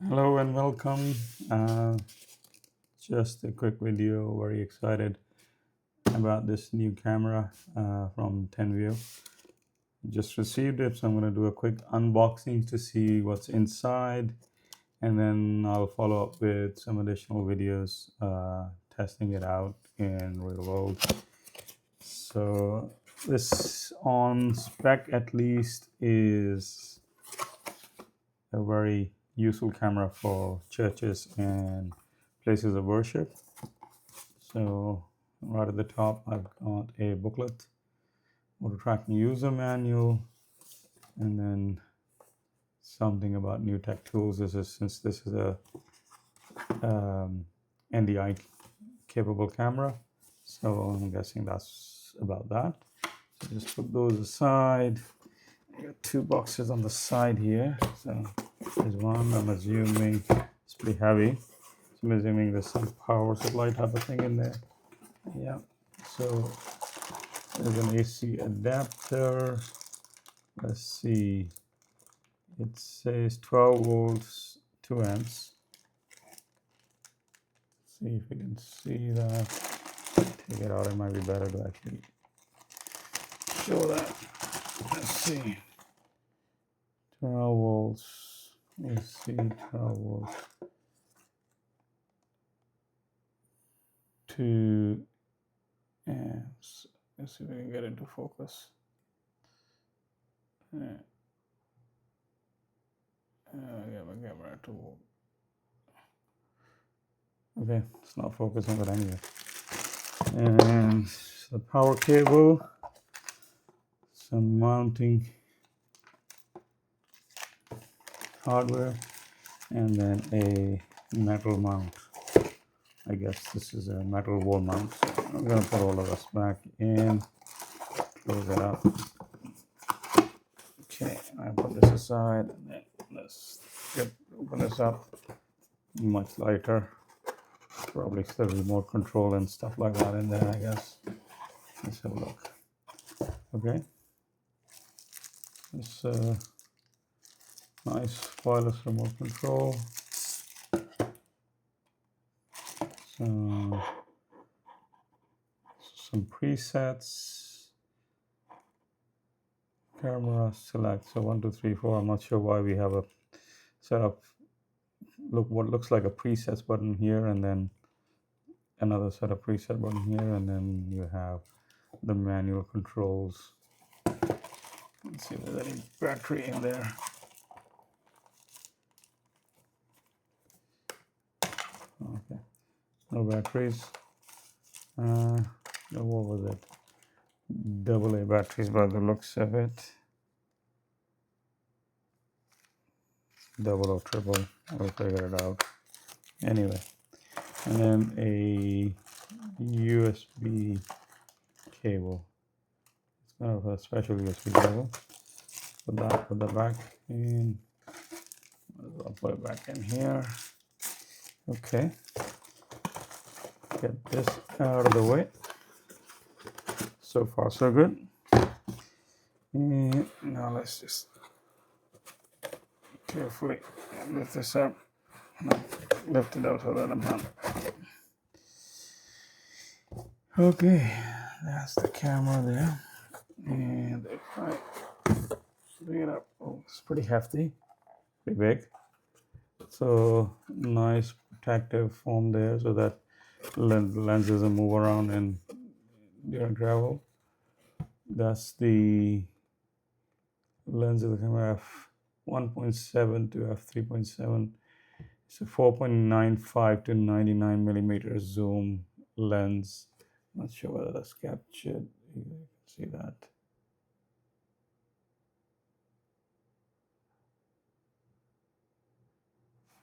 Hello and welcome. Just a quick video. Very excited about this new camera from TENVEO. Just received it, so I'm going to do a quick unboxing to see what's inside, and then I'll follow up with some additional videos testing it out in real world. So this, on spec at least, is a very useful camera for churches and places of worship. So right at the top, I've got a booklet, auto tracking user manual, and then something about new tech tools. Since this is a NDI capable camera, so I'm guessing that's about that. So just put those aside. I got two boxes on the side here. So there's one. I'm assuming it's pretty heavy. So I'm assuming there's some power supply type of thing in there. Yeah. So there's an AC adapter. Let's see. It says 12 volts, 2 amps. See if we can see that. Take it out. It might be better to actually show that. Let's see. 12 volts. AC 12 volts. 2 amps. Let's see if we can get into focus. Yeah, my camera too. Okay, it's not focusing, but anyway. And the power cable, some mounting hardware, and then a metal mount. I guess this is a metal wall mount. So I'm gonna put all of this back in, close it up. Okay, I put this aside, and then let's open this up. Much lighter. Probably the remote control and stuff like that in there, I guess. Let's have a look. Okay. This nice wireless remote control. Some presets. Camera select. So 1, 2, 3, 4. I'm not sure why we have a set of what looks like a presets button here, and then another set of preset button here, and then you have the manual controls. Let's see if there's any battery in there. Okay, no batteries. What was it? AA batteries by the looks of it. Double or triple, I'll figure it out. Anyway, and then a USB cable. It's kind of a special USB cable. Put that back in. I'll put it back in here. Okay. Get this out of the way. So far, so good. And now let's just carefully lift this up. Lift it out so that I'm not. Okay, that's the camera there. And if I bring it up, oh, it's pretty hefty, pretty big. So nice protective foam there so that lens doesn't move around and during travel. That's the lens of the camera, f1.7 to f3.7. It's a 4.95 to 99 millimeter zoom lens. Not sure whether that's captured. You can see that.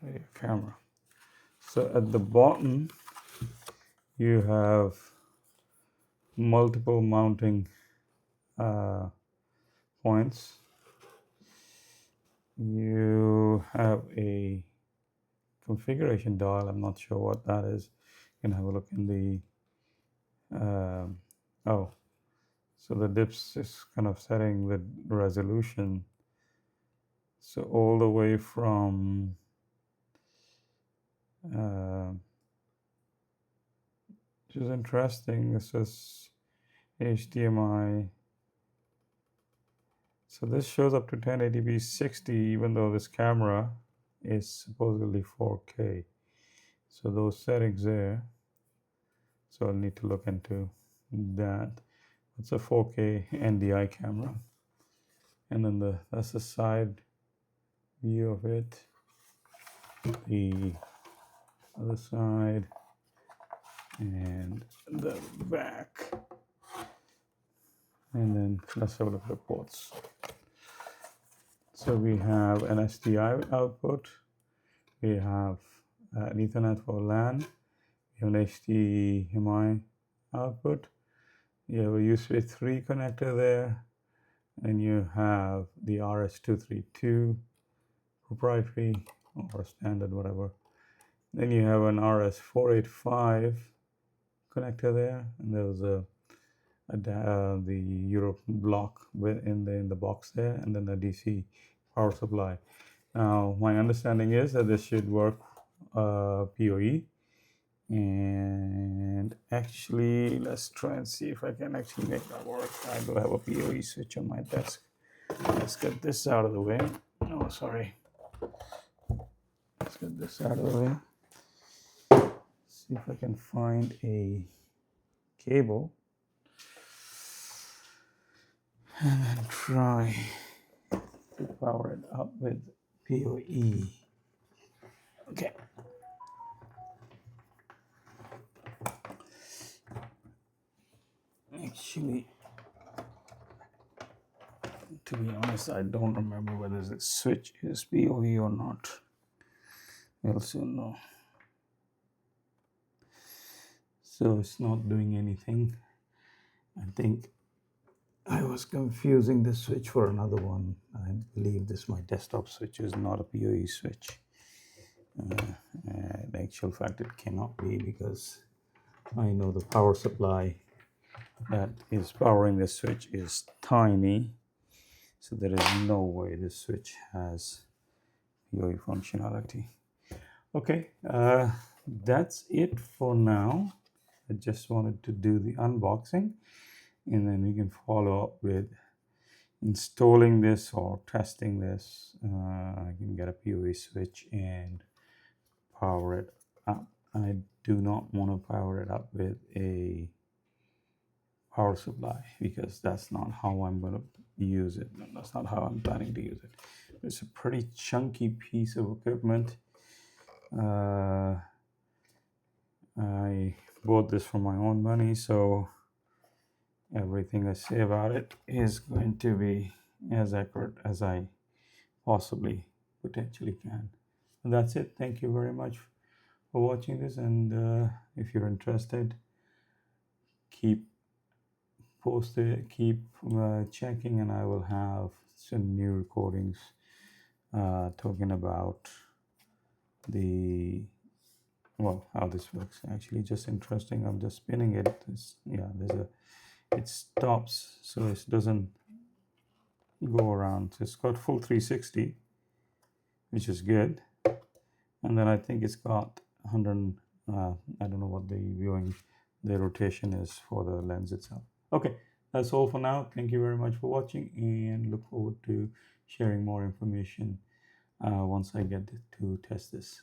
Video camera. So at the bottom, you have multiple mounting points. You have a configuration dial. I'm not sure what that is. You can have a look in the so the dips is kind of setting the resolution. So all the way from which is interesting. This is HDMI. So this shows up to 1080p 60, even though this camera is supposedly 4K. So those settings there. So I'll need to look into that. It's a 4K NDI camera. And then that's the side view of it. The other side and the back. And then let's have a look at the ports. So we have an SDI output. We have an Ethernet for LAN. We have an HDMI output. You have a USB 3 connector there. And you have the RS232 proprietary or standard, whatever. Then you have an RS485 connector there, and there was the Europe block in the box there, and then the DC power supply. Now, my understanding is that this should work PoE, and actually, let's try and see if I can actually make that work. I do have a PoE switch on my desk. Let's get this out of the way. Oh, sorry. Let's get this out of the way. See if I can find a cable and then try to power it up with PoE. Okay. Actually, to be honest, I don't remember whether the switch is PoE or not. We'll soon know. So it's not doing anything. I think I was confusing the switch for another one. I believe my desktop switch is not a PoE switch. In actual fact, it cannot be, because I know the power supply that is powering this switch is tiny. So there is no way this switch has PoE functionality. Okay, that's it for now. I just wanted to do the unboxing, and then we can follow up with installing this or testing this. I can get a PoE switch and power it up. I do not want to power it up with a power supply, because that's not how I'm going to use it. No, that's not how I'm planning to use it. It's a pretty chunky piece of equipment. I bought this for my own money, so everything I say about it is going to be as accurate as I possibly potentially can. And that's it. Thank you very much for watching this, and if you're interested, keep checking, and I will have some new recordings talking about how this works. Actually, just interesting. I'm just spinning it. It stops, so it doesn't go around. So it's got full 360, which is good. And then I think it's got 100. I don't know what the rotation is for the lens itself. Okay, that's all for now. Thank you very much for watching, and look forward to sharing more information once I get to test this.